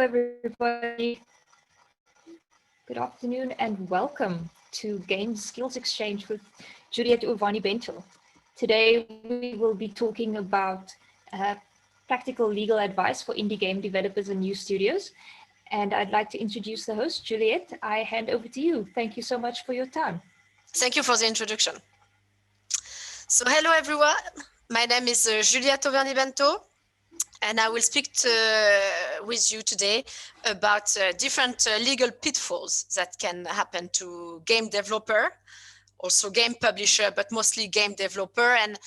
everybody. Good afternoon and welcome to Game Skills Exchange with Juliette Auverny-Bennetot. Today we will be talking about practical legal advice for indie game developers and new studios. And I'd like to introduce the host, Juliette. I hand over to you. Thank you so much for your time. Thank you for the introduction. So hello everyone. My name is Juliette Auverny-Bennetot. And I will speak with you today about different legal pitfalls that can happen to game developer, also game publisher, but mostly game developer. And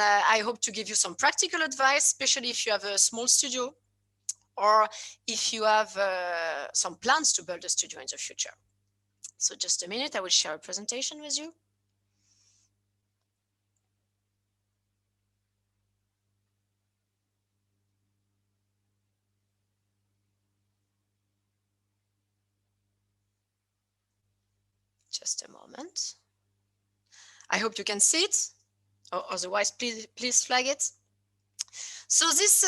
I hope to give you some practical advice, especially if you have a small studio or if you have some plans to build a studio in the future. So just a minute, I will share a presentation with you. Just a moment. I hope you can see it. Or otherwise, please flag it. So this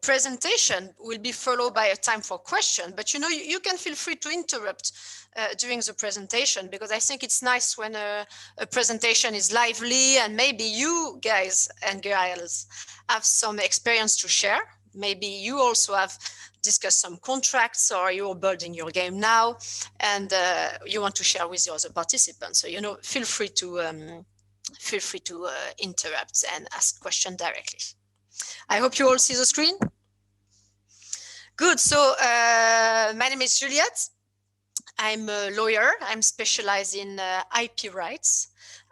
presentation will be followed by a time for question, but you can feel free to interrupt during the presentation, because I think it's nice when a presentation is lively and maybe you guys and girls have some experience to share. Maybe you also have discussed some contracts, or you're building your game now and you want to share with your other participants. So, feel free to interrupt and ask questions directly. I hope you all see the screen. Good. So my name is Juliette. I'm a lawyer. I'm specialized in IP rights.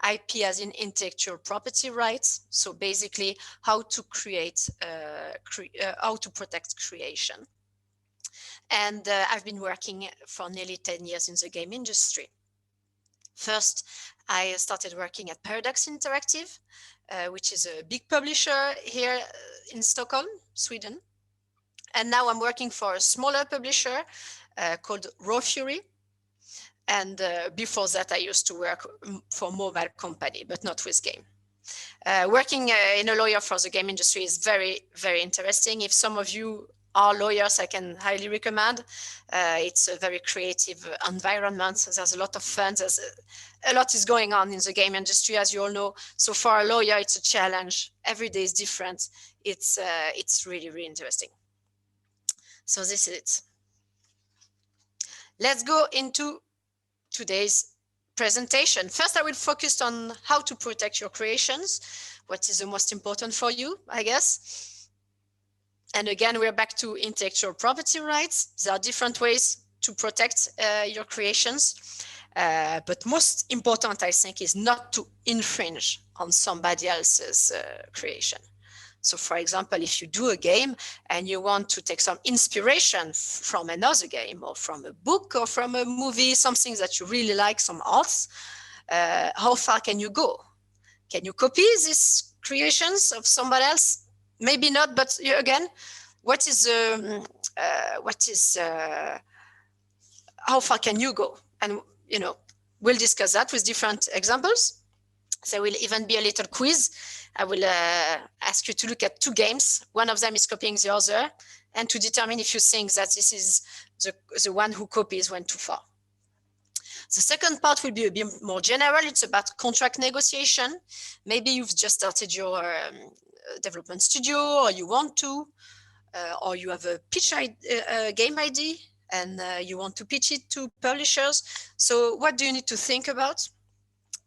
IP as in intellectual property rights. So basically how to create, how to protect creation. And I've been working for nearly 10 years in the game industry. First, I started working at Paradox Interactive, which is a big publisher here in Stockholm, Sweden. And now I'm working for a smaller publisher called Raw Fury. And before that, I used to work for a mobile company, but not with game. Working in a lawyer for the game industry is very, very interesting. If some of you are lawyers, I can highly recommend. It's a very creative environment. So there's a lot of fun. There's a lot is going on in the game industry, as you all know. So for a lawyer, it's a challenge. Every day is different. It's really, really interesting. So this is it. Let's go into today's presentation. First, I will focus on how to protect your creations. What is the most important for you, I guess. And again, we're back to intellectual property rights. There are different ways to protect your creations. But most important, I think, is not to infringe on somebody else's creation. So for example, if you do a game and you want to take some inspiration from another game or from a book or from a movie, something that you really like, some arts, how far can you go? Can you copy these creations of somebody else? Maybe not, but again, how far can you go? And we'll discuss that with different examples. There will even be a little quiz. I will ask you to look at two games. One of them is copying the other, and to determine if you think that this is the one who copies went too far. The second part will be a bit more general. It's about contract negotiation. Maybe you've just started your development studio, or you want to, or you have a game idea and you want to pitch it to publishers. So what do you need to think about?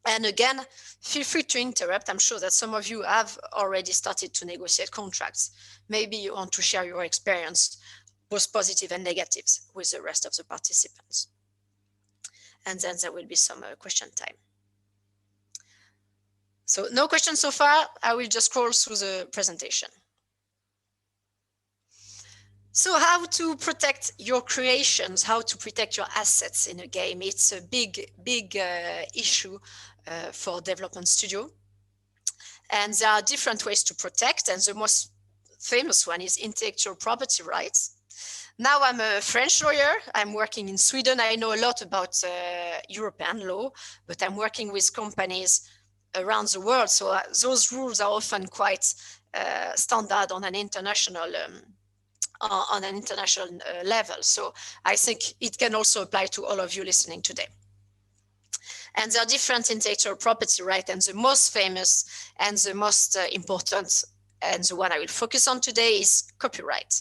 And again, feel free to interrupt. I'm sure that some of you have already started to negotiate contracts. Maybe you want to share your experience, both positive and negatives, with the rest of the participants. And then there will be some question time. So no questions so far. I will just scroll through the presentation. So how to protect your creations, how to protect your assets in a game. It's a big issue for development studio. And there are different ways to protect. And the most famous one is intellectual property rights. Now I'm a French lawyer. I'm working in Sweden. I know a lot about European law, but I'm working with companies around the world. So those rules are often quite standard on an international on an international level. So I think it can also apply to all of you listening today. And there are different intellectual property rights, and the most famous and the most important, and the one I will focus on today, is copyright.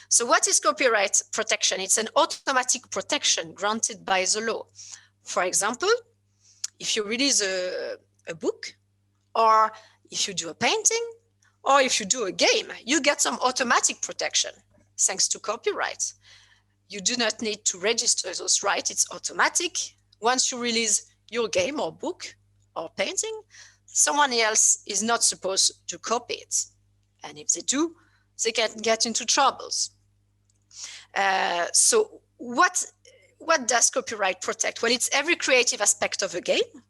So what is copyright protection? It's an automatic protection granted by the law. For example, if you release a book, or if you do a painting, or if you do a game, you get some automatic protection thanks to copyright. You do not need to register those rights. It's automatic. Once you release your game or book or painting, someone else is not supposed to copy it. And if they do, they can get into troubles. So what does copyright protect? Well, it's every creative aspect of a game.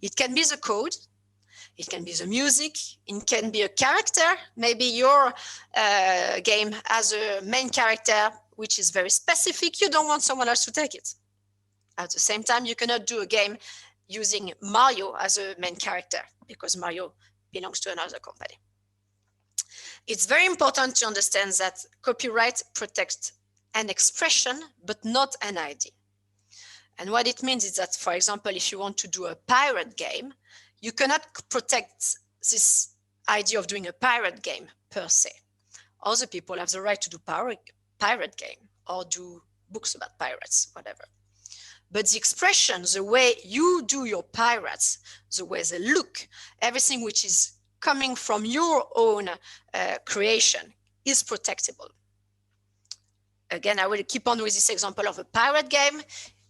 It can be the code. It can be the music. It can be a character. Maybe your game has a main character which is very specific. You don't want someone else to take it. At the same time, you cannot do a game using Mario as a main character because Mario belongs to another company. It's very important to understand that copyright protects an expression, but not an idea. And what it means is that, for example, if you want to do a pirate game, you cannot protect this idea of doing a pirate game per se. Other people have the right to do pirate game or do books about pirates, whatever. But the expression, the way you do your pirates, the way they look, everything which is coming from your own creation is protectable. Again, I will keep on with this example of a pirate game.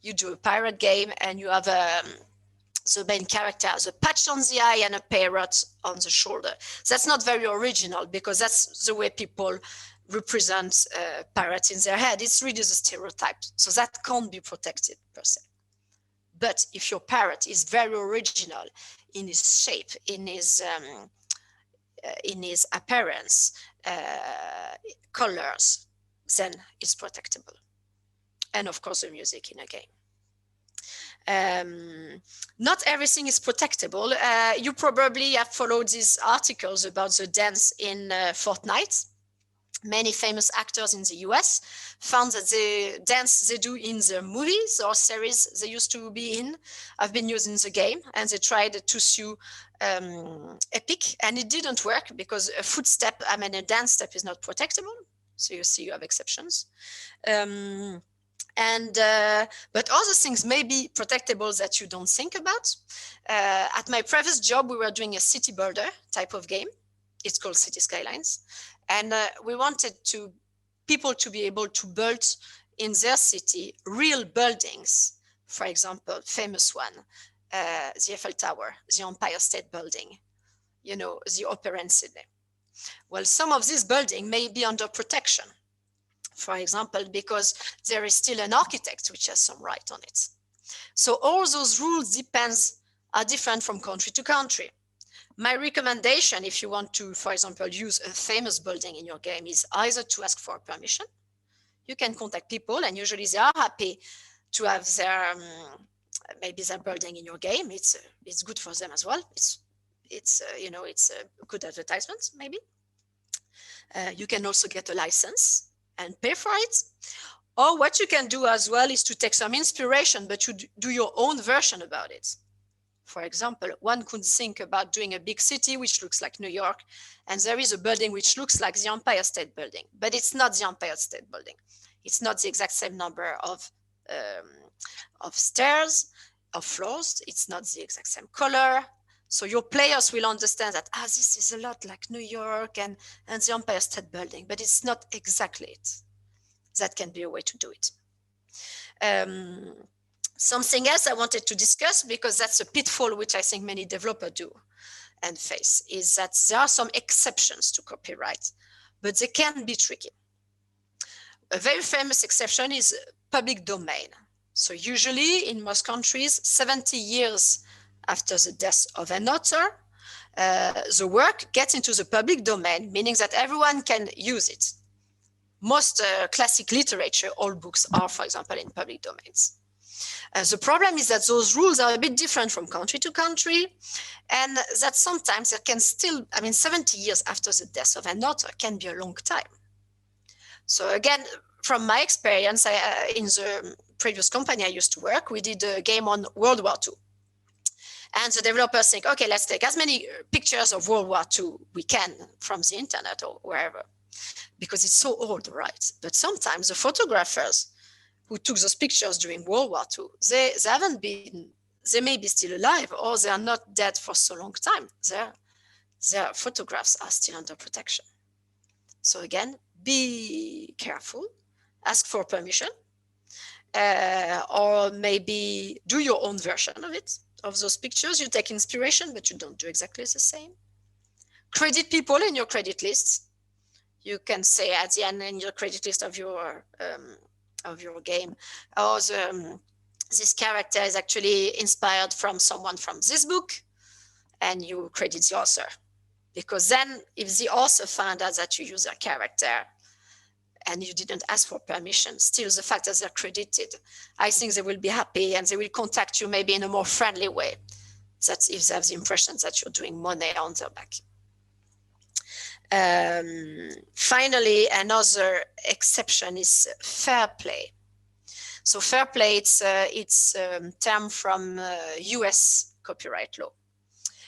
You do a pirate game and you have the main character has a patch on the eye and a parrot on the shoulder. That's not very original because that's the way people represent pirates in their head. It's really the stereotype. So that can't be protected per se. But if your parrot is very original in his shape, in his appearance, colors, then it's protectable. And of course, the music in a game. Not everything is protectable. You probably have followed these articles about the dance in Fortnite. Many famous actors in the US found that the dance they do in the movies or series they used to be in have been used in the game, and they tried to sue Epic, and it didn't work because a footstep, I mean, a dance step is not protectable. So you see you have exceptions. But other things may be protectable that you don't think about. At my previous job, we were doing a city builder type of game. It's called City Skylines. And we wanted people to be able to build in their city real buildings. For example, famous one, the Eiffel Tower, the Empire State Building, you know, the Opera in Sydney. Well, some of these buildings may be under protection, for example, because there is still an architect which has some right on it. So all those rules are different from country to country. My recommendation, if you want to, for example, use a famous building in your game, is either to ask for permission. You can contact people, and usually they are happy to have their maybe their building in your game. It's good for them as well. It's a good advertisement, maybe. You can also get a license and pay for it. Or what you can do as well is to take some inspiration, but you do your own version about it. For example, one could think about doing a big city which looks like New York, and there is a building which looks like the Empire State Building, but it's not the Empire State Building. It's not the exact same number of stairs, of floors. It's not the exact same color. So your players will understand that, this is a lot like New York and the Empire State Building, but it's not exactly it. That can be a way to do it. Something else I wanted to discuss, because that's a pitfall which I think many developers do and face, is that there are some exceptions to copyright, but they can be tricky. A very famous exception is public domain. So usually in most countries, 70 years after the death of an author, the work gets into the public domain, meaning that everyone can use it. Most classic literature, all books are, for example, in public domains. The problem is that those rules are a bit different from country to country, and that sometimes there can still, 70 years after the death of an author can be a long time. So again, from my experience, in the previous company I used to work, we did a game on World War II. And the developers think, okay, let's take as many pictures of World War II we can from the internet or wherever, because it's so old, right? But sometimes the photographers who took those pictures during World War II, they haven't been, they may be still alive, or they are not dead for so long time. Their photographs are still under protection. So again, be careful, ask for permission, or maybe do your own version of it, of those pictures. You take inspiration, but you don't do exactly the same. Credit people in your credit lists. You can say at the end in your credit list of your game, oh, this character is actually inspired from someone from this book, and you credit the author. Because then if the author found out that you use their character and you didn't ask for permission, still the fact that they're credited, I think they will be happy and they will contact you maybe in a more friendly way. That's if they have the impression that you're doing money on their back. Finally, another exception is fair play. So fair play, it's a term from US copyright law,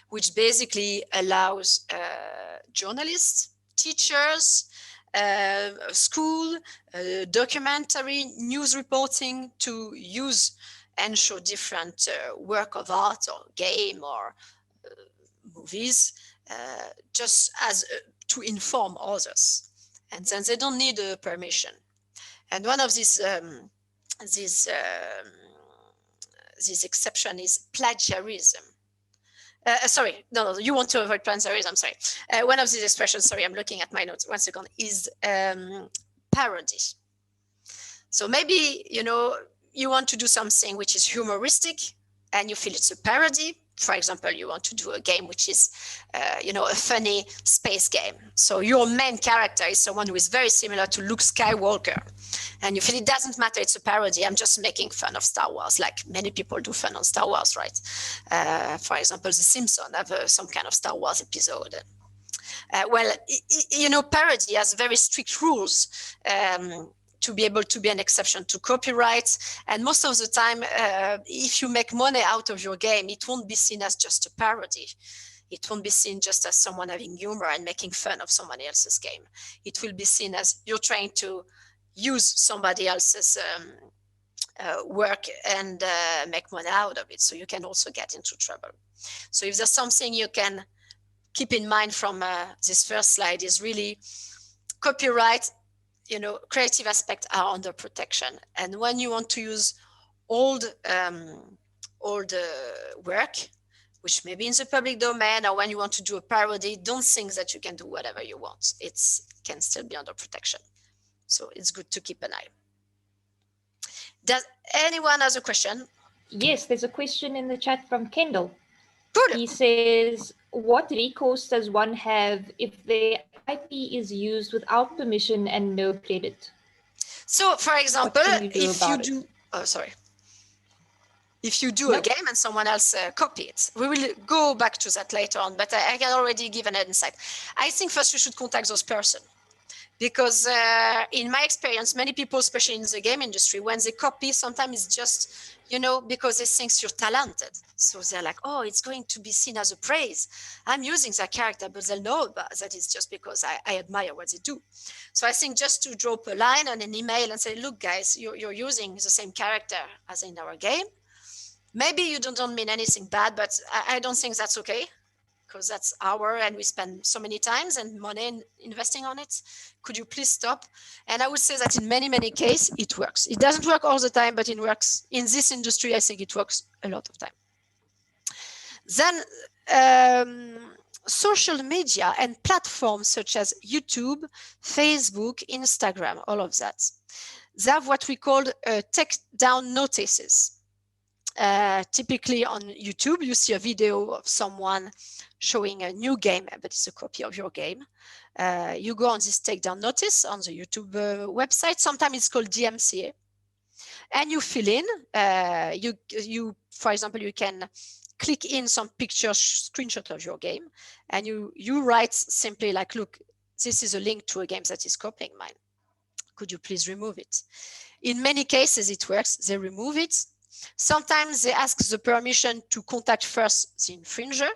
which basically allows journalists, teachers, school, documentary, news reporting to use and show different work of art or game or movies just as to inform others. And then they don't need a permission. And one of these exception is plagiarism. Sorry, no, you want to avoid plagiarism, sorry. One of these expressions, sorry, I'm looking at my notes once again, is parody. So maybe, you want to do something which is humoristic and you feel it's a parody. For example, you want to do a game which is, a funny space game. So your main character is someone who is very similar to Luke Skywalker. And you feel it doesn't matter, it's a parody. I'm just making fun of Star Wars, like many people do fun on Star Wars, right? For example, The Simpsons have some kind of Star Wars episode. Parody has very strict rules to be able to be an exception to copyright. And most of the time, if you make money out of your game, it won't be seen as just a parody. It won't be seen just as someone having humor and making fun of somebody else's game. It will be seen as you're trying to use somebody else's work and make money out of it. So you can also get into trouble. So if there's something you can keep in mind from this first slide is really copyright, creative aspects are under protection. And when you want to use old work, which may be in the public domain, or when you want to do a parody, don't think that you can do whatever you want. It can still be under protection. So it's good to keep an eye. Does anyone has a question? Yes, there's a question in the chat from Kendall. Good. He says, what recourse does one have if their IP is used without permission and no credit? So, for example, if you do No. a game and someone else copy it, we will go back to that later on, but I can already give an insight. I think first you should contact those person. Because in my experience, many people, especially in the game industry, when they copy, sometimes it's just, because they think you're talented. So they're like, oh, it's going to be seen as a praise. I'm using that character, but they'll know that it's just because I admire what they do. So I think just to drop a line on an email and say, look, guys, you're using the same character as in our game. Maybe you don't mean anything bad, but I don't think that's okay. Because that's and we spend so many times and money in investing on it. Could you please stop? And I would say that in many, many cases, it works. It doesn't work all the time, but it works. In this industry, I think it works a lot of time. Then social media and platforms such as YouTube, Facebook, Instagram, all of that. They have what we call takedown notices. Typically on YouTube, you see a video of someone showing a new game, but it's a copy of your game. You go on this takedown notice on the YouTube website. Sometimes it's called DMCA. And you fill in, for example, you can click in some pictures, screenshot of your game, and you write simply like, look, this is a link to a game that is copying mine. Could you please remove it? In many cases, it works. They remove it. Sometimes they ask the permission to contact first the infringer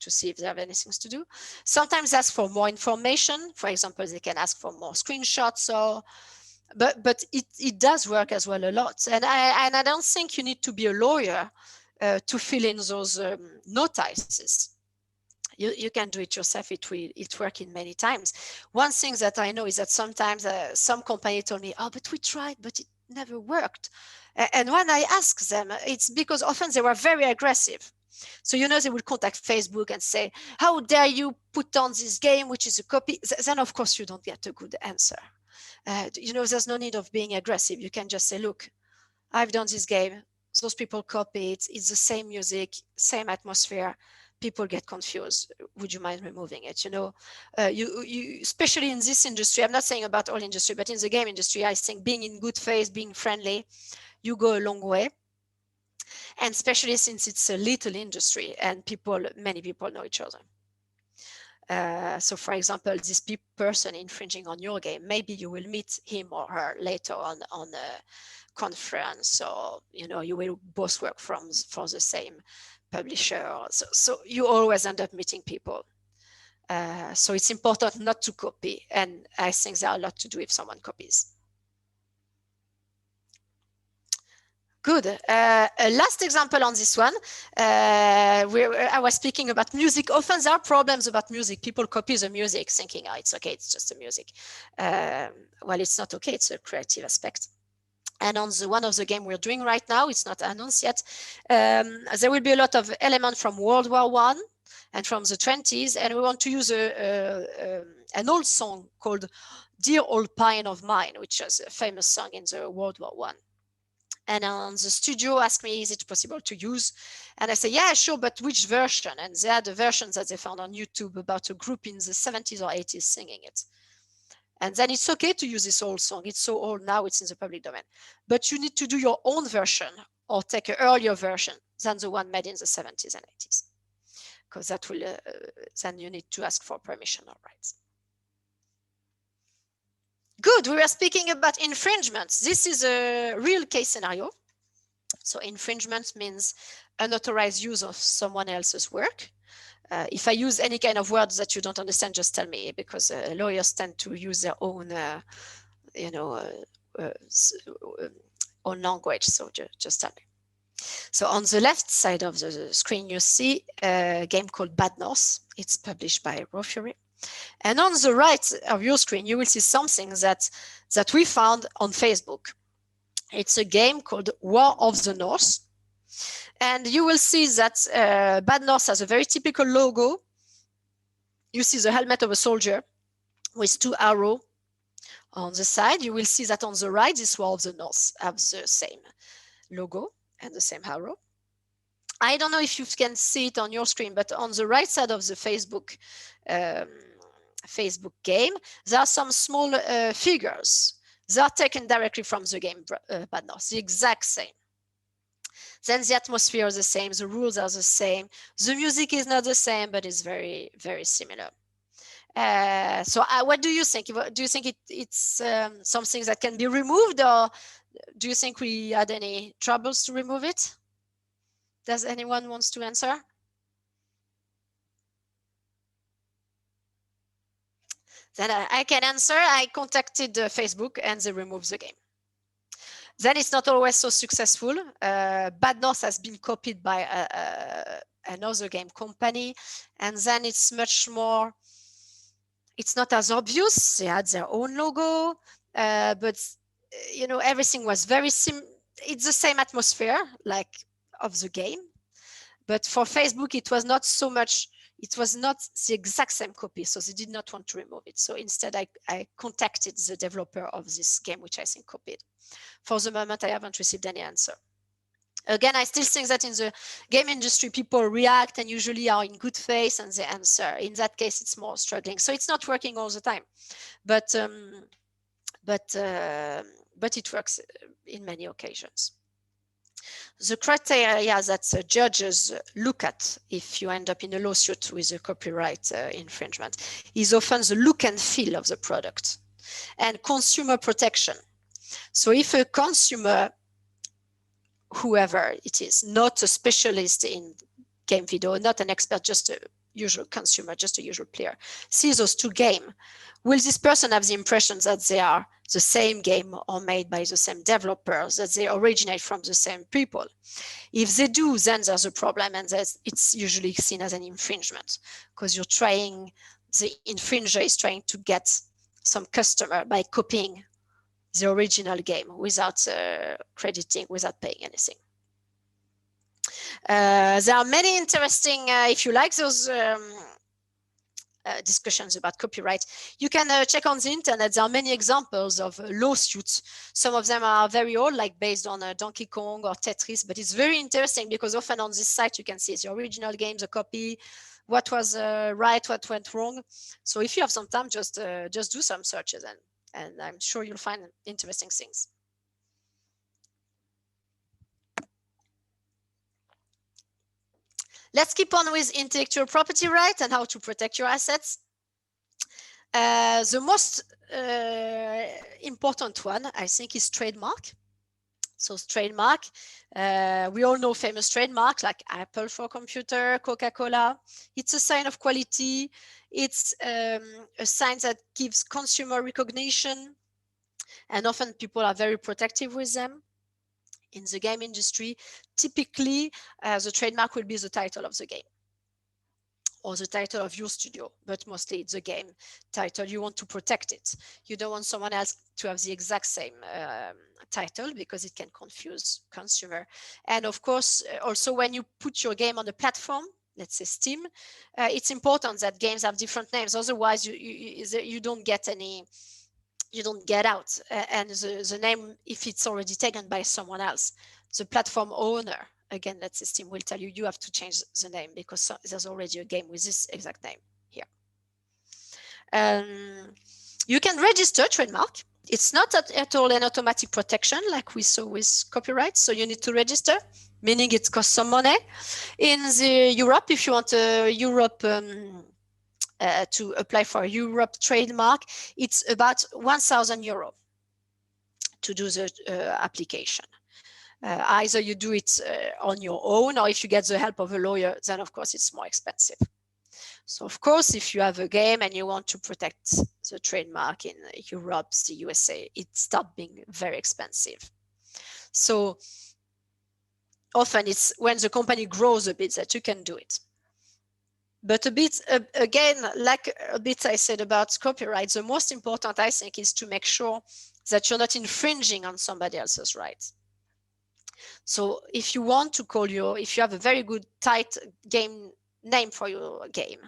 to see if they have anything to do. Sometimes ask for more information. For example, they can ask for more screenshots, or but it does work as well a lot. And I don't think you need to be a lawyer to fill in those notices. You can do it yourself. It works in many times. One thing that I know is that sometimes some company told me, oh, but we tried, but it never worked. And when I ask them, it's because often they were very aggressive. So, you know, they will contact Facebook and say, how dare you put on this game, which is a copy? Then, of course, you don't get a good answer. You know, there's no need of being aggressive. You can just say, look, I've done this game. Those people copy it. It's the same music, same atmosphere. People get confused. Would you mind removing it? You know, you especially in this industry, I'm not saying about all industry, but in the game industry, I think being in good faith, being friendly, you go a long way. And especially since it's a little industry and many people know each other. So for example, this person infringing on your game, maybe you will meet him or her later on a conference, or, you know, you will both work for the same publisher. So you always end up meeting people. So it's important not to copy. And I think there are a lot to do if someone copies. Good. A last example on this one. I was speaking about music. Often there are problems about music. People copy the music thinking, oh, it's okay, it's just the music. Well, it's not okay. It's a creative aspect. And on one of the game we're doing right now, it's not announced yet, there will be a lot of elements from World War I and from the 20s. And we want to use an old song called Dear Old Pine of Mine, which is a famous song in the World War I. And the studio asked me, is it possible to use? And I said, yeah, sure, but which version? And they had a version that they found on YouTube about a group in the 70s or 80s singing it. And then it's okay to use this old song. It's so old now, it's in the public domain. But you need to do your own version or take an earlier version than the one made in the 70s and 80s. Because that will, then you need to ask for permission or rights. Good, we were speaking about infringements. This is a real case scenario. So infringement means unauthorized use of someone else's work. If I use any kind of words that you don't understand, just tell me, because lawyers tend to use their own, own language. So just tell me. So on the left side of the screen, you see a game called Bad North. It's published by Raw Fury. And on the right of your screen, you will see something that we found on Facebook. It's a game called War of the North. And you will see that Bad North has a very typical logo. You see the helmet of a soldier with 2 arrows on the side. You will see that on the right, this War of the North have the same logo and the same arrow. I don't know if you can see it on your screen, but on the right side of the Facebook game, there are some small figures. They are taken directly from the game Bad North, the exact same. Then the atmosphere is the same, the rules are the same, the music is not the same, but it's very, very similar. So what do you think? Do you think it's something that can be removed, or do you think we had any troubles to remove it? Does anyone wants to answer? Then I can answer. I contacted Facebook and they removed the game. Then it's not always so successful. Bad North has been copied by another game company, and then it's much more, it's not as obvious. They had their own logo, but you know, everything was very it's the same atmosphere like of the game, but for Facebook it was not so much, it was not the exact same copy, so they did not want to remove it. So instead I contacted the developer of this game, which I think copied. For the moment, I haven't received any answer. Again, I still think that in the game industry, people react and usually are in good faith and they answer. In that case, it's more struggling. So it's not working all the time, but it works in many occasions. The criteria that judges look at if you end up in a lawsuit with a copyright infringement is often the look and feel of the product. and consumer protection. So if a consumer, whoever it is, not a specialist in game video, not an expert, just a usual consumer, just a usual player, sees those two games, will this person have the impression that they are the same game or made by the same developers, that they originate from the same people? If they do, then there's a problem, and it's usually seen as an infringement, because you're trying, the infringer is trying to get some customer by copying the original game without crediting, without paying anything. There are many interesting, if you like those discussions about copyright, you can check on the internet. There are many examples of lawsuits. Some of them are very old, like based on Donkey Kong or Tetris, but it's very interesting because often on this site you can see the original game, the copy, what was right, what went wrong. So if you have some time, just do some searches, and I'm sure you'll find interesting things. Let's keep on with intellectual property rights and how to protect your assets. The most important one, I think, is trademark. So trademark, we all know famous trademarks like Apple for computer, Coca-Cola. It's a sign of quality. It's a sign that gives consumer recognition, and often people are very protective with them. In the game industry, typically the trademark will be the title of the game or the title of your studio, but mostly it's the game title. You want to protect it. You don't want someone else to have the exact same title, because it can confuse consumer. And of course, also when you put your game on the platform, let's say Steam, it's important that games have different names. Otherwise, you don't get any, you don't get out. And the name, if it's already taken by someone else, the platform owner, again, let's say Steam, will tell you, you have to change the name because there's already a game with this exact name here. You can register trademark. It's not at all an automatic protection like we saw with copyright. So you need to register, meaning it costs some money. In the Europe, if you want Europe to apply for a Europe trademark, it's about 1,000 euro to do the application. Either you do it on your own, or if you get the help of a lawyer, then of course it's more expensive. So of course, if you have a game and you want to protect the trademark in Europe, the USA, it starts being very expensive. So often it's when the company grows a bit that you can do it. But a bit, again, like a bit I said about copyright, the most important, I think, is to make sure that you're not infringing on somebody else's rights. So if you want to call if you have a very good tight game name for your game,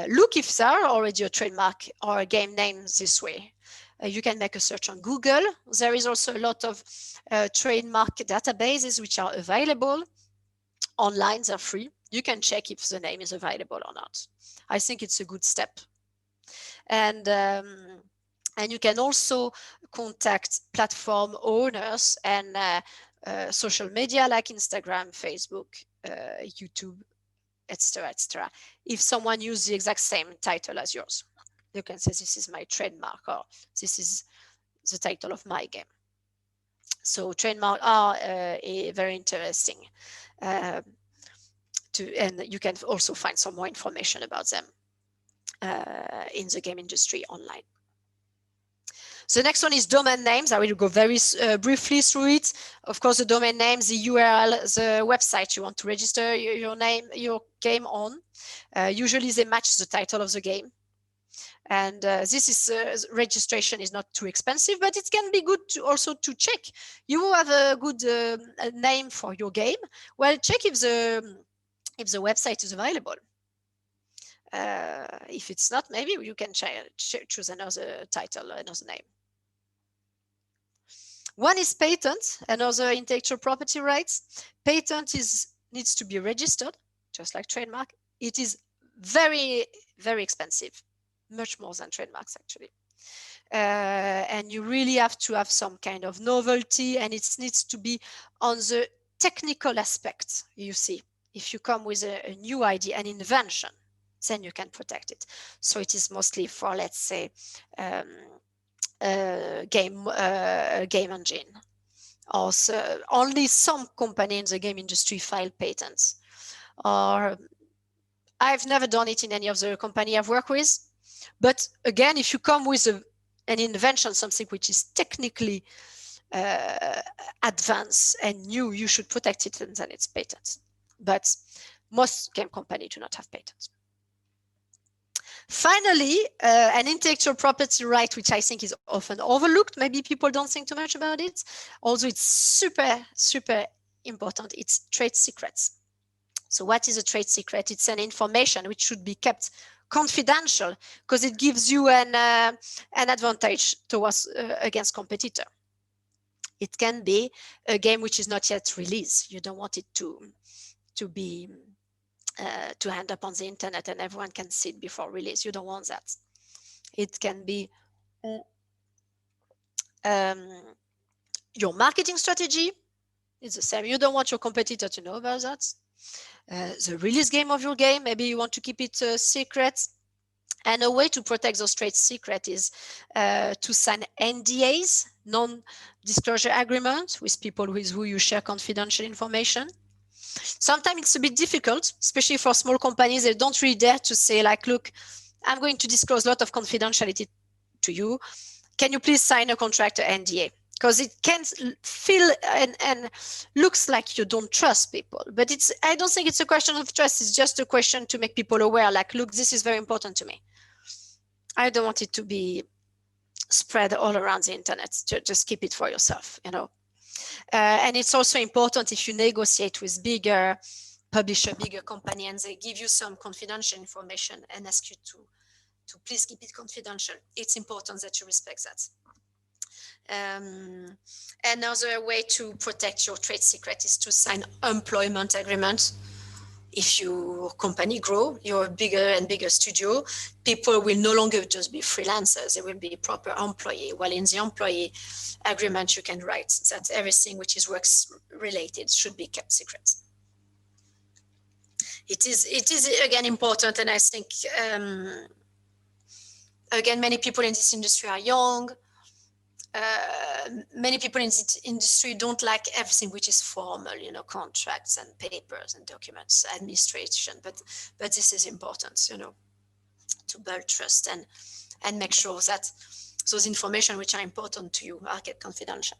look if there are already a trademark or a game name this way. You can make a search on Google. There is also a lot of trademark databases which are available online. They're free. You can check if the name is available or not. I think it's a good step. And you can also contact platform owners and social media like Instagram, Facebook, YouTube, etc., etc. If someone uses the exact same title as yours, you can say, this is my trademark, or this is the title of my game. So trademark are very interesting. And you can also find some more information about them in the game industry online. The next one is domain names. I will go very briefly through it. Of course, the domain name, the URL, the website you want to register your game on. Usually they match the title of the game. And this is registration is not too expensive, but it can be good to also to check. You have a good name for your game. Well, check if the website is available. If it's not, maybe you can choose another title, another name. One is patent, another intellectual property rights. Patent needs to be registered, just like trademark. It is very, very expensive, much more than trademarks actually. And you really have to have some kind of novelty, and it needs to be on the technical aspect. You see, if you come with a new idea, an invention, then you can protect it. So it is mostly for, let's say, game engine. Also, only some companies in the game industry file patents. Or I've never done it in any of the company I've worked with. But again, if you come with an invention, something which is technically advanced and new, you should protect it and then it's patents. But most game companies do not have patents. Finally, an intellectual property right, which I think is often overlooked. Maybe people don't think too much about it. Also, it's super, super important. It's trade secrets. So what is a trade secret? It's an information which should be kept confidential because it gives you an advantage towards against competitor. It can be a game which is not yet released. You don't want it to be to end up on the internet and everyone can see it before release. You don't want that. It can be your marketing strategy. It's the same. You don't want your competitor to know about that. The release game of your game, maybe you want to keep it secret. And a way to protect those trade secrets is to sign NDAs, non-disclosure agreements, with people with who you share confidential information. Sometimes it's a bit difficult, especially for small companies. They don't really dare to say like, look, I'm going to disclose a lot of confidentiality to you. Can you please sign a contract, an NDA? Because it can feel and looks like you don't trust people. But I don't think it's a question of trust. It's just a question to make people aware, like, look, this is very important to me. I don't want it to be spread all around the internet. Just keep it for yourself, you know. And it's also important if you negotiate with bigger publisher, bigger company, and they give you some confidential information and ask you to please keep it confidential. It's important that you respect that. Another way to protect your trade secret is to sign employment agreements. If your company grow, you're a bigger and bigger studio, people will no longer just be freelancers, they will be proper employee. While in the employee agreement, you can write that everything which is works related should be kept secret. It is again important, and I think again, many people in this industry are young. Many people in this industry don't like everything which is formal, you know, contracts and papers and documents, administration. But this is important, you know, to build trust and make sure that those information which are important to you are kept confidential.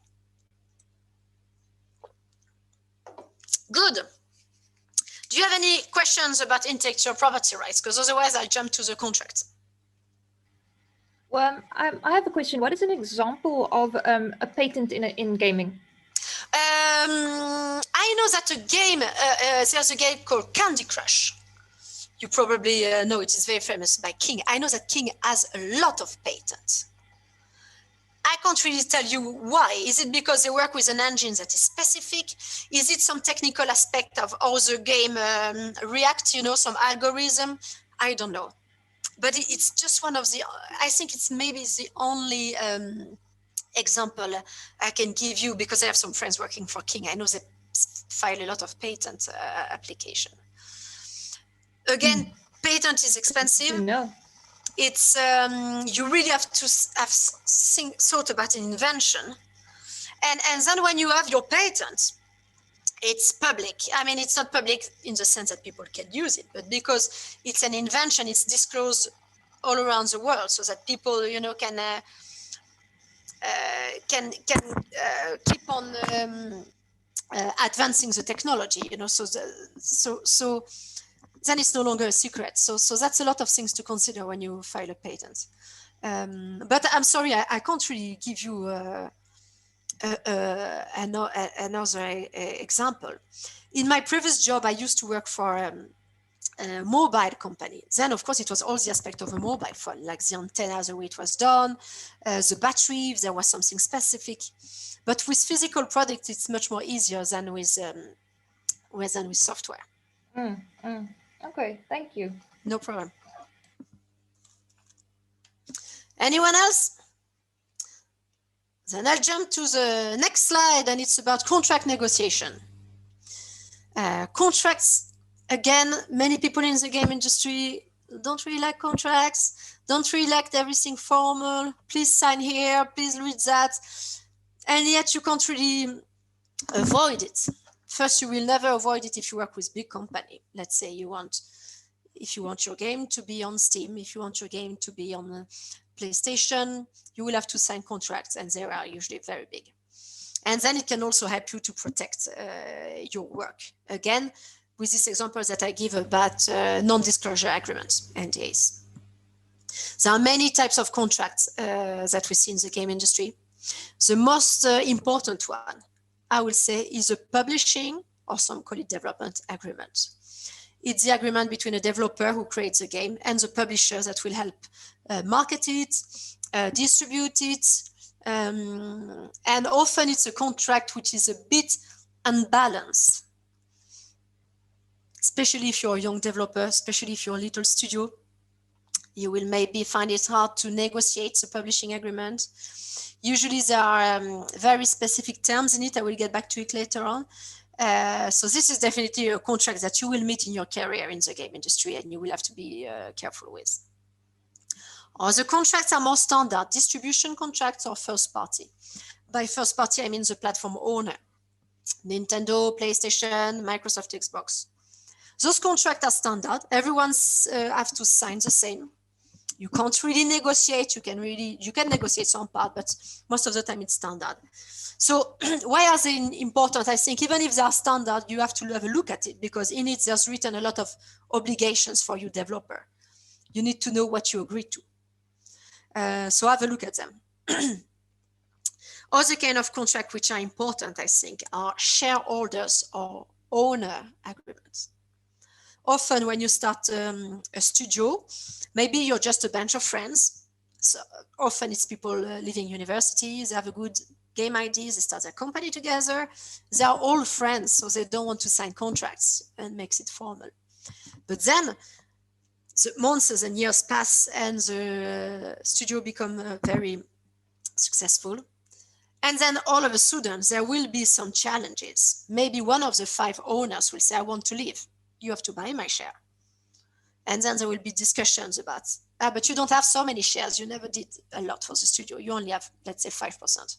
Good. Do you have any questions about intellectual property rights? Because otherwise I'll jump to the contract. Well, I have a question. What is an example of a patent in gaming? I know that there's a game called Candy Crush. You probably know it is very famous by King. I know that King has a lot of patents. I can't really tell you why. Is it because they work with an engine that is specific? Is it some technical aspect of how the game reacts, you know, some algorithm? I don't know. But it's just one of the, I think it's maybe the only example I can give you, because I have some friends working for King. I know they file a lot of patent application. Again, patent is expensive. No. It's you really have to have thought about an invention, and then when you have your patent, it's public. I mean, it's not public in the sense that people can use it, but because it's an invention, it's disclosed all around the world, so that people, you know, can keep on advancing the technology, you know. So then it's no longer a secret. So that's a lot of things to consider when you file a patent. But I'm sorry, I can't really give you another example. In my previous job, I used to work for a mobile company. Then, of course, it was all the aspect of a mobile phone, like the antenna, the way it was done, the battery, if there was something specific. But with physical products, it's much more easier than with software. Okay, thank you. No problem. Anyone else? Then I'll jump to the next slide, and it's about contract negotiation. Contracts, again, many people in the game industry don't really like contracts, don't really like everything formal, please sign here, please read that. And yet you can't really avoid it. First, you will never avoid it if you work with big company. Let's say if you want your game to be on Steam, if you want your game to be on PlayStation, you will have to sign contracts, and they are usually very big. And then it can also help you to protect your work. Again, with this example that I give about non-disclosure agreements, NDAs. There are many types of contracts that we see in the game industry. The most important one, I will say, is a publishing, or some call it development agreement. It's the agreement between a developer who creates a game and the publisher that will help market it, distribute it, and often it's a contract which is a bit unbalanced, especially if you're a young developer, especially if you're a little studio. You will maybe find it hard to negotiate the publishing agreement. Usually there are very specific terms in it. I will get back to it later on. So this is definitely a contract that you will meet in your career in the game industry, and you will have to be careful with. Other contracts are more standard, distribution contracts or first party. By first party, I mean the platform owner. Nintendo, PlayStation, Microsoft, Xbox. Those contracts are standard. Everyone has to sign the same. You can't really negotiate. You can negotiate some part, but most of the time it's standard. So why are they important? I think even if they are standard, you have to have a look at it, because in it there's written a lot of obligations for you developer. You need to know what you agree to. So have a look at them. Other kind of contract which are important, I think, are shareholders or owner agreements. Often when you start a studio, maybe you're just a bunch of friends. So often it's people leaving university, they have a good game idea, they start their company together. They are all friends, so they don't want to sign contracts and makes it formal. But then the months and years pass and the studio become very successful. And then all of a sudden, there will be some challenges. Maybe one of the 5 owners will say, I want to leave. You have to buy my share. And then there will be discussions about, but you don't have so many shares. You never did a lot for the studio. You only have, let's say, 5%.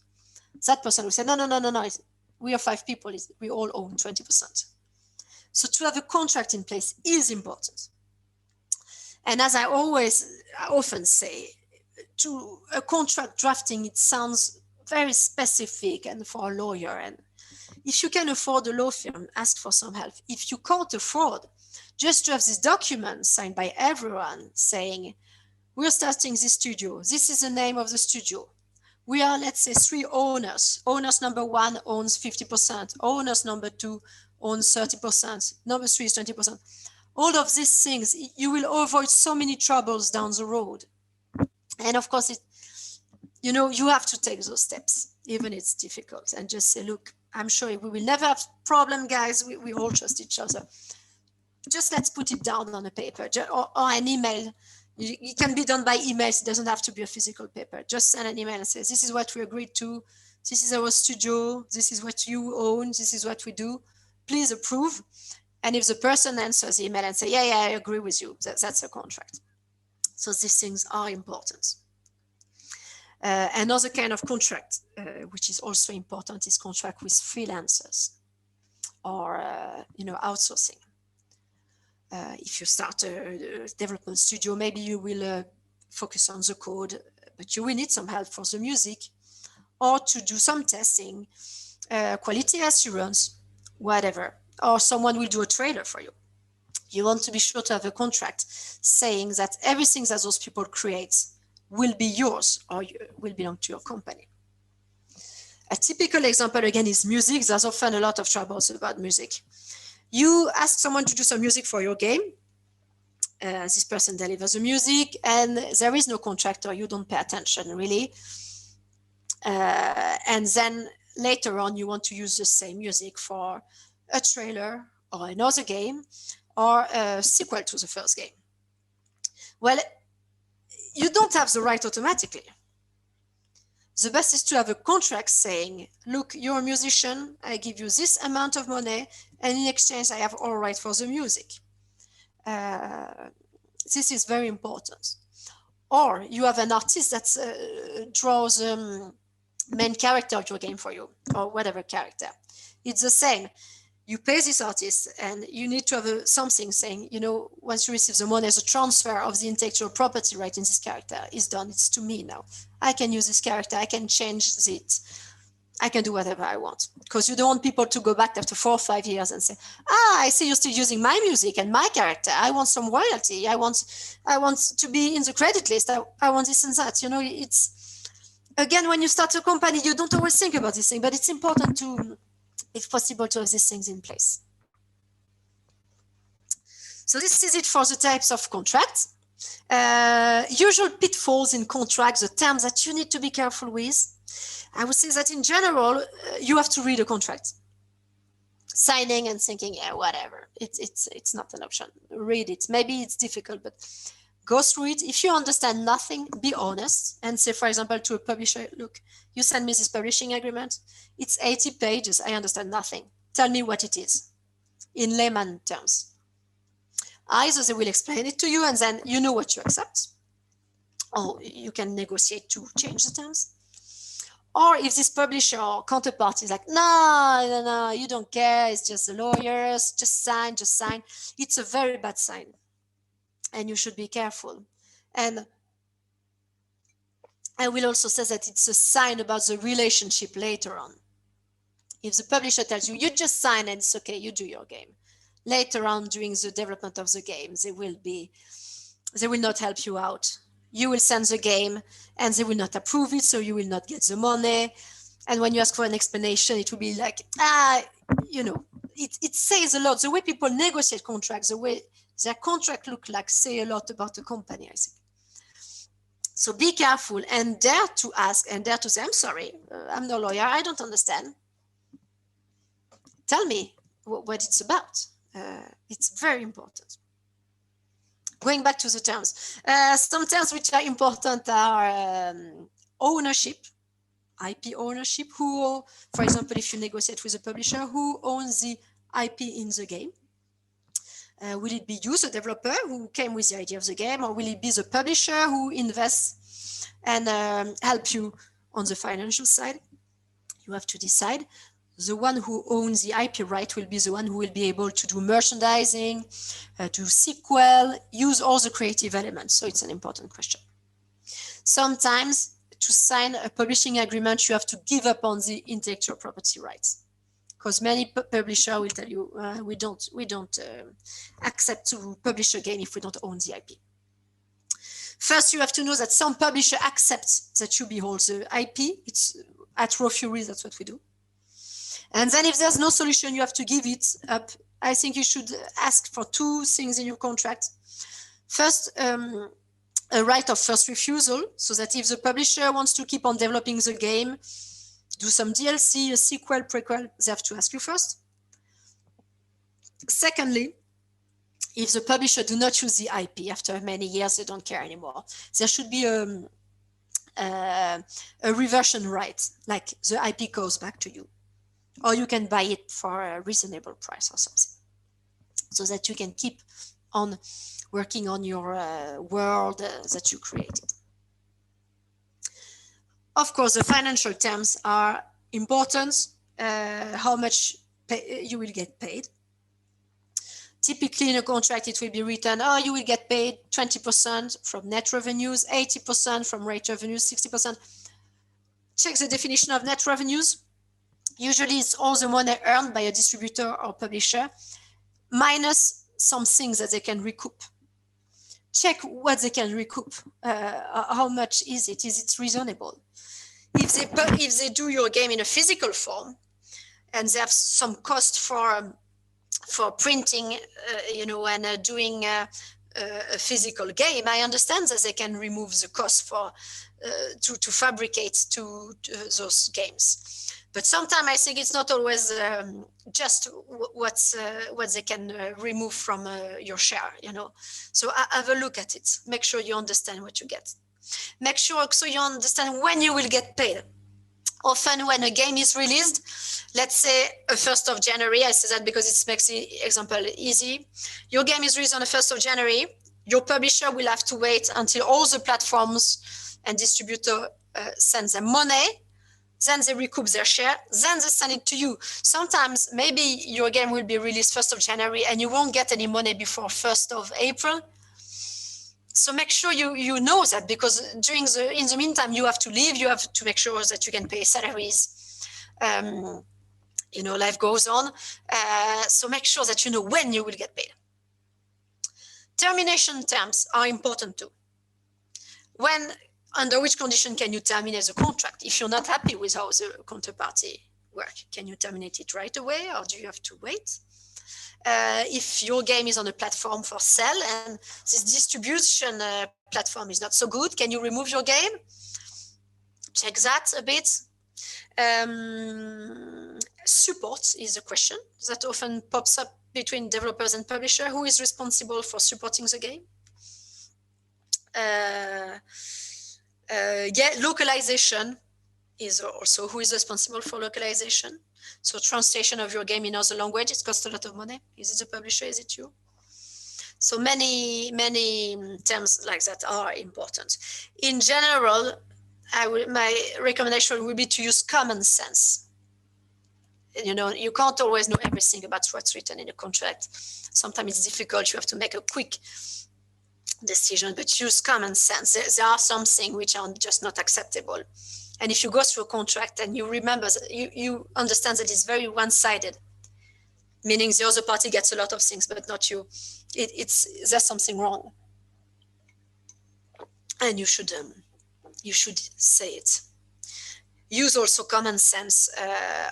That person will say, no. We are 5 people. We all own 20%. So to have a contract in place is important. And as I often say, to a contract drafting, it sounds very specific and for a lawyer. And if you can afford a law firm, ask for some help. If you can't afford, just to have this document signed by everyone saying, we're starting this studio. This is the name of the studio. We are, let's say, 3 owners. Owners number 1 owns 50%. Owners number 2 owns 30%. Number 3 is 20%. All of these things, you will avoid so many troubles down the road. And of course, you have to take those steps, even it's difficult, and just say, look, I'm sure we will never have problem, guys. We all trust each other. Just let's put it down on a paper or an email. It can be done by emails. It doesn't have to be a physical paper. Just send an email and say, this is what we agreed to. This is our studio. This is what you own. This is what we do. Please approve. And if the person answers the email and say, yeah, I agree with you, that's a contract. So these things are important. Another kind of contract, which is also important, is contract with freelancers or outsourcing. If you start a development studio, maybe you will focus on the code, but you will need some help for the music or to do some testing, quality assurance, whatever. Or someone will do a trailer for you. You want to be sure to have a contract saying that everything that those people create will be yours or will belong to your company. A typical example, again, is music. There's often a lot of troubles about music. You ask someone to do some music for your game. This person delivers the music and there is no contract, or you don't pay attention really. And then later on, you want to use the same music for a trailer or another game or a sequel to the first game. Well, you don't have the right automatically. The best is to have a contract saying, look, you're a musician, I give you this amount of money, and in exchange, I have all right for the music. This is very important. Or you have an artist that draws main character of your game for you, or whatever character. It's the same. You pay this artist, and you need to have something saying, once you receive the money, as a transfer of the intellectual property right in this character is done. It's to me now. I can use this character. I can change it. I can do whatever I want, because you don't want people to go back after 4 or 5 years and say, I see you're still using my music and my character. I want some royalty. I want to be in the credit list. I want this and that. It's, again, when you start a company, you don't always think about this thing, but it's important to, if possible, to have these things in place. So this is it for the types of contracts. Usual pitfalls in contracts, the terms that you need to be careful with. I would say that in general, you have to read a contract. Signing and thinking, yeah, whatever. It's not an option. Read it. Maybe it's difficult, but go through it. If you understand nothing, be honest and say, for example, to a publisher, look, you send me this publishing agreement. It's 80 pages. I understand nothing. Tell me what it is in layman terms. Either they will explain it to you and then you know what you accept, or you can negotiate to change the terms. Or if this publisher or counterpart is like, no, you don't care, it's just the lawyers, just sign. It's a very bad sign. And you should be careful. And I will also say that it's a sign about the relationship later on. If the publisher tells you, you just sign and it's okay, you do your game. Later on, during the development of the game, they will not help you out. You will send the game and they will not approve it, so you will not get the money. And when you ask for an explanation, it will be like, it says a lot. The way people negotiate contracts, the way their contract look like, say a lot about the company, I think. So be careful and dare to ask and dare to say, I'm sorry, I'm no lawyer, I don't understand. Tell me what it's about. It's very important. Going back to the terms, some terms which are important are ownership, IP ownership. Who, for example, if you negotiate with a publisher, who owns the IP in the game? Will it be you, the developer, who came with the idea of the game, or will it be the publisher who invests and help you on the financial side? You have to decide. The one who owns the IP right will be the one who will be able to do merchandising, do sequel, use all the creative elements. So it's an important question. Sometimes to sign a publishing agreement, you have to give up on the intellectual property rights, because many publishers will tell you, we don't accept to publish a game if we don't own the IP. First, you have to know that some publisher accepts that you behold the IP. It's at Raw Fury, that's what we do. And then if there's no solution, you have to give it up. I think you should ask for 2 things in your contract. First, a right of first refusal, so that if the publisher wants to keep on developing the game, do some DLC, a sequel, prequel, they have to ask you first. Secondly, if the publisher do not use the IP after many years, they don't care anymore. There should be a reversion right, like the IP goes back to you. Or you can buy it for a reasonable price or something, so that you can keep on working on your world that you created. Of course, the financial terms are important. How much you will get paid. Typically in a contract, it will be written, you will get paid 20% from net revenues, 80% from rate revenues, 60%. Check the definition of net revenues. Usually it's all the money earned by a distributor or publisher, minus some things that they can recoup. Check what they can recoup. How much is it? Is it reasonable? If they do your game in a physical form, and they have some cost for printing, and doing a physical game, I understand that they can remove the cost for to fabricate those games. But sometimes I think it's not always just what they can remove from your share, So have a look at it. Make sure you understand what you get. Make sure also you understand when you will get paid. Often when a game is released, let's say 1st of January, I say that because it makes the example easy. Your game is released on the 1st of January. Your publisher will have to wait until all the platforms and distributor send them money. Then they recoup their share. Then they send it to you. Sometimes maybe your game will be released 1st of January and you won't get any money before 1st of April. So make sure you know that, because in the meantime, you have to leave. You have to make sure that you can pay salaries. Life goes on. So make sure that you know when you will get paid. Termination terms are important too. Under which condition can you terminate the contract? If you're not happy with how the counterparty works, can you terminate it right away, or do you have to wait? If your game is on a platform for sale and this distribution platform is not so good, can you remove your game? Check that a bit. Support is a question that often pops up between developers and publisher. Who is responsible for supporting the game? Localization is also who is responsible for localization. So translation of your game in other language, it costs a lot of money. Is it the publisher? Is it you? So many terms like that are important. In general, my recommendation would be to use common sense. You can't always know everything about what's written in a contract. Sometimes it's difficult. You have to make a quick decision, but use common sense. There are some things which are just not acceptable. And if you go through a contract and you remember, you understand that it's very one-sided, meaning the other party gets a lot of things, but not you. There's something wrong. And you should say it. Use also common sense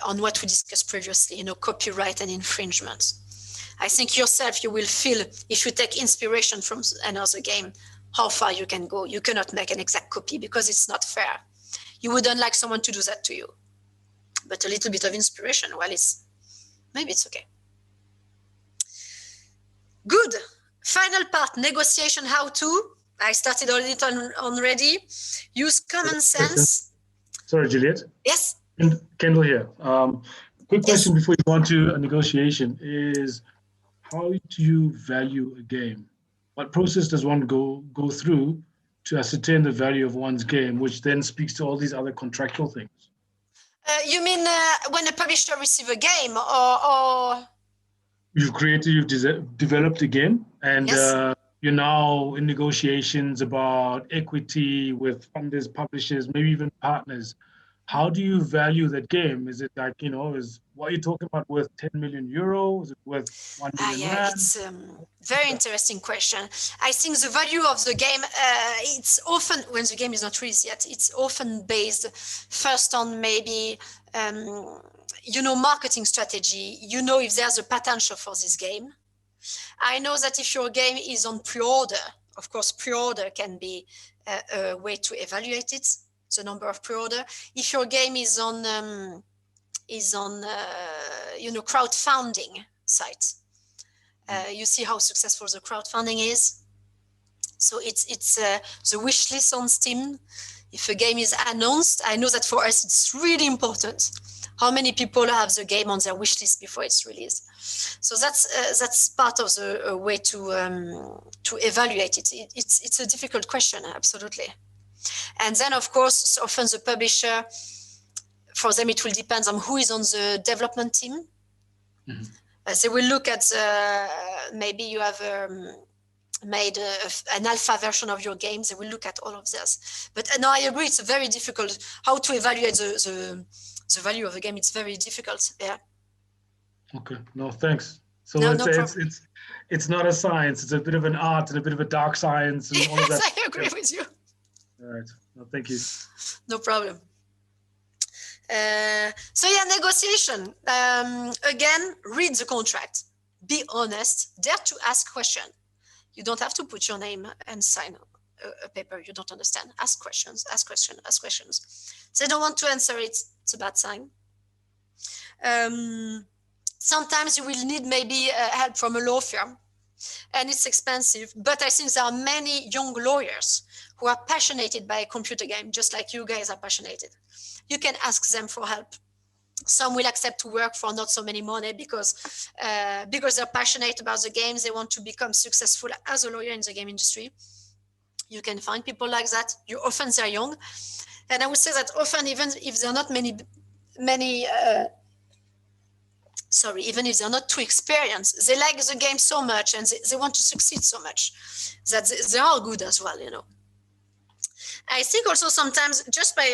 on what we discussed previously, copyright and infringement. I think yourself, you will feel, if you take inspiration from another game, how far you can go. You cannot make an exact copy because it's not fair. You wouldn't like someone to do that to you. But a little bit of inspiration, well, maybe it's okay. Good. Final part, negotiation how-to. I started on it already. Use common sense. Sorry, Juliette. Yes. Kendall here. Quick question before you go on to a negotiation is, how do you value a game? What process does one go through to ascertain the value of one's game, which then speaks to all these other contractual things? You mean when a publisher receives a game, or you've developed a game, and yes. You're now in negotiations about equity with funders, publishers, maybe even partners. How do you value that game? Is it like, is what you're talking about worth 10 million euro? Is it worth 1 million rand? It's a very interesting question. I think the value of the game, it's often, when the game is not released yet, it's often based first on maybe, marketing strategy. If there's a potential for this game. I know that if your game is on pre-order, of course, pre-order can be a way to evaluate it, the number of pre-order. If your game is on crowdfunding site, you see how successful the crowdfunding is. So it's the wish list on Steam. If a game is announced, I know that for us it's really important how many people have the game on their wish list before it's released. So that's part of the way to evaluate it. It's a difficult question, absolutely. And then, of course, often the publisher, for them, it will depend on who is on the development team. Mm-hmm. They will look at, maybe you have made an alpha version of your game. They will look at all of this. But no, I agree, it's very difficult. How to evaluate the value of a game, it's very difficult, yeah. Okay, no, thanks. So no it's not a science, it's a bit of an art and a bit of a dark science. And all of that. I agree with you. All right, no, thank you. No problem. Negotiation. Again, read the contract. Be honest. Dare to ask questions. You don't have to put your name and sign a paper you don't understand. Ask questions. They don't want to answer it. It's a bad sign. Sometimes you will need maybe help from a law firm, and it's expensive. But I think there are many young lawyers who are passionate by a computer game, just like you guys are passionate. You can ask them for help. Some will accept to work for not so many money because they're passionate about the games. They want to become successful as a lawyer in the game industry. You can find people like that. Often they're young. And I would say that often, even if they're not even if they're not too experienced, they like the game so much and they want to succeed so much that they are good as well, you know. I think also sometimes just by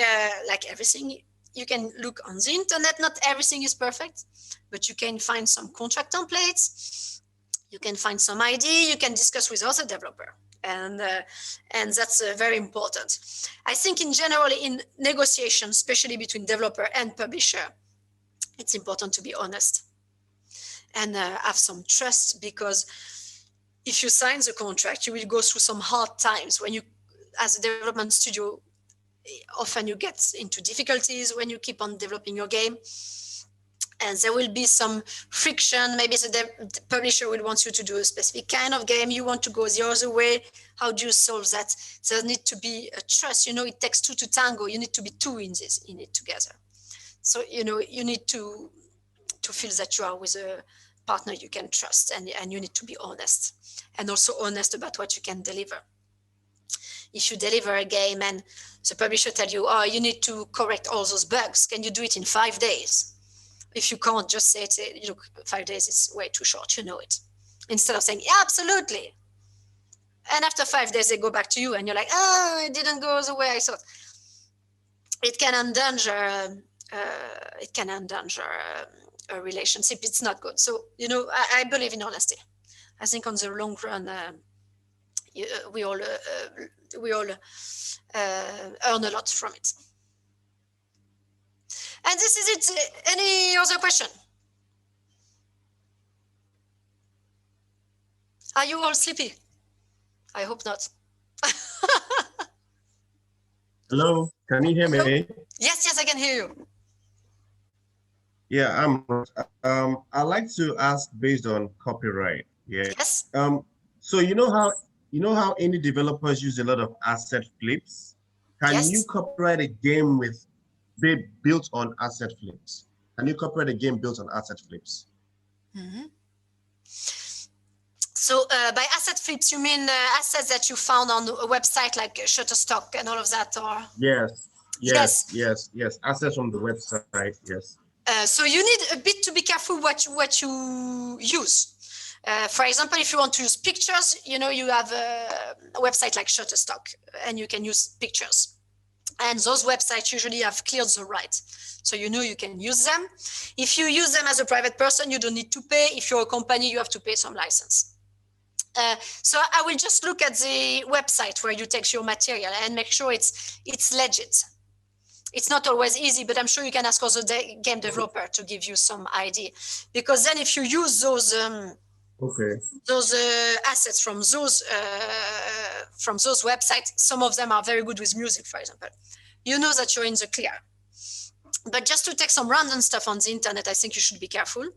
like everything, you can look on the internet. Not everything is perfect, but you can find some contract templates. You can find some idea. You can discuss with other developer, and that's very important. I think in general in negotiations, especially between developer and publisher, it's important to be honest and have some trust, because if you sign the contract, you will go through some hard times when you, as a development studio, often you get into difficulties when you keep on developing your game, and there will be some friction. Maybe the publisher will want you to do a specific kind of game. You want to go the other way. How do you solve that? There needs to be a trust. You know, it takes two to tango. You need to be two in it together. So, you know, you need to feel that you are with a partner you can trust, and you need to be honest, and also honest about what you can deliver. If you deliver a game and the publisher tells you, oh, you need to correct all those bugs, can you do it in 5 days? If you can't, just say, look, 5 days is way too short, you know it. Instead of saying, yeah, absolutely. And after 5 days, they go back to you and you're like, oh, it didn't go the way I thought. It can endanger a relationship. It's not good. So, you know, I believe in honesty. I think on the long run, we all earn a lot from it. And this is it. Any other question? Are you all sleepy? I hope not. Hello, can you hear me? Yes, I can hear you. Yeah, I'd like to ask based on copyright. Yeah. Yes. So you know how indie developers use a lot of asset flips? Can you copyright a game built on asset flips? Can you copyright a game built on asset flips? Mm-hmm. So by asset flips, you mean assets that you found on a website like Shutterstock and all of that, or? Yes. Assets from the website. Yes. So you need a bit to be careful what you use. For example, if you want to use pictures, you know, you have a website like Shutterstock and you can use pictures. And those websites usually have cleared the rights. So you know you can use them. If you use them as a private person, you don't need to pay. If you're a company, you have to pay some license. So I will just look at the website where you take your material and make sure it's legit. It's not always easy, but I'm sure you can ask also the game developer to give you some idea. Because then if you use those assets from those websites, some of them are very good with music, for example. You know that you're in the clear. But just to take some random stuff on the internet, I think you should be careful.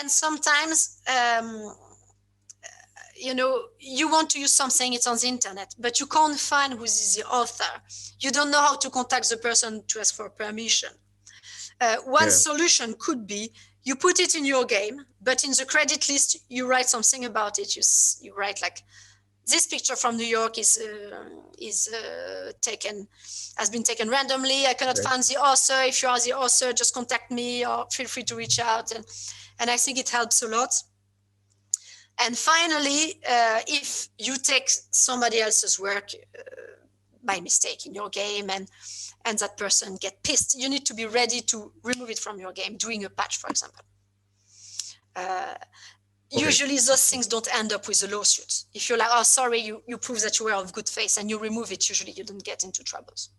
And sometimes, you know, you want to use something, it's on the internet, but you can't find who is the author. You don't know how to contact the person to ask for permission. One solution could be you put it in your game, but in the credit list, you write something about it. You write like, this picture from New York has been taken randomly. I cannot find the author. If you are the author, just contact me or feel free to reach out. And I think it helps a lot. And finally, if you take somebody else's work by mistake in your game and that person get pissed, you need to be ready to remove it from your game, doing a patch, for example. Usually those things don't end up with a lawsuit. If you're like, oh, sorry, you prove that you were of good faith and you remove it, usually you don't get into troubles.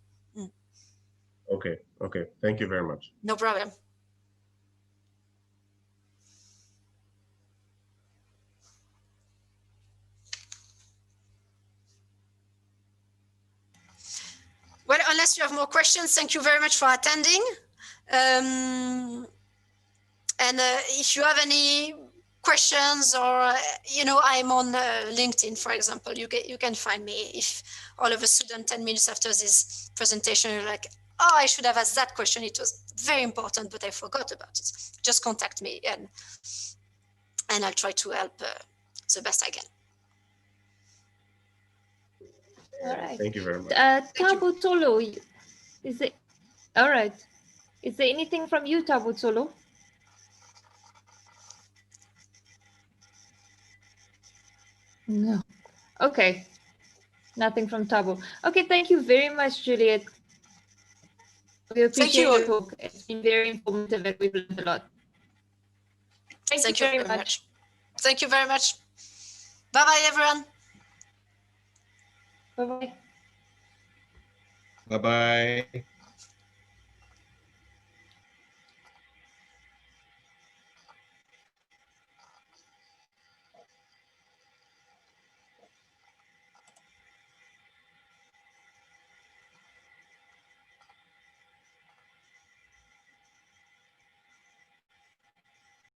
Okay. Thank you very much. No problem. Well, unless you have more questions, thank you very much for attending. And if you have any questions or, you know, I'm on LinkedIn, for example, you can find me. If all of a sudden 10 minutes after this presentation, you're like, oh, I should have asked that question. It was very important, but I forgot about it. Just contact me and I'll try to help the best I can. All right. Thank you very much. Tabo Tolo, is it all right? Is there anything from you, Tabo Tolo? No. Okay. Nothing from Tabo. Okay, thank you very much, Juliette. We appreciate your talk. It's been very informative and we've learned a lot. Thank you very much. Thank you very much. Bye-bye, everyone. Bye-bye. Bye-bye.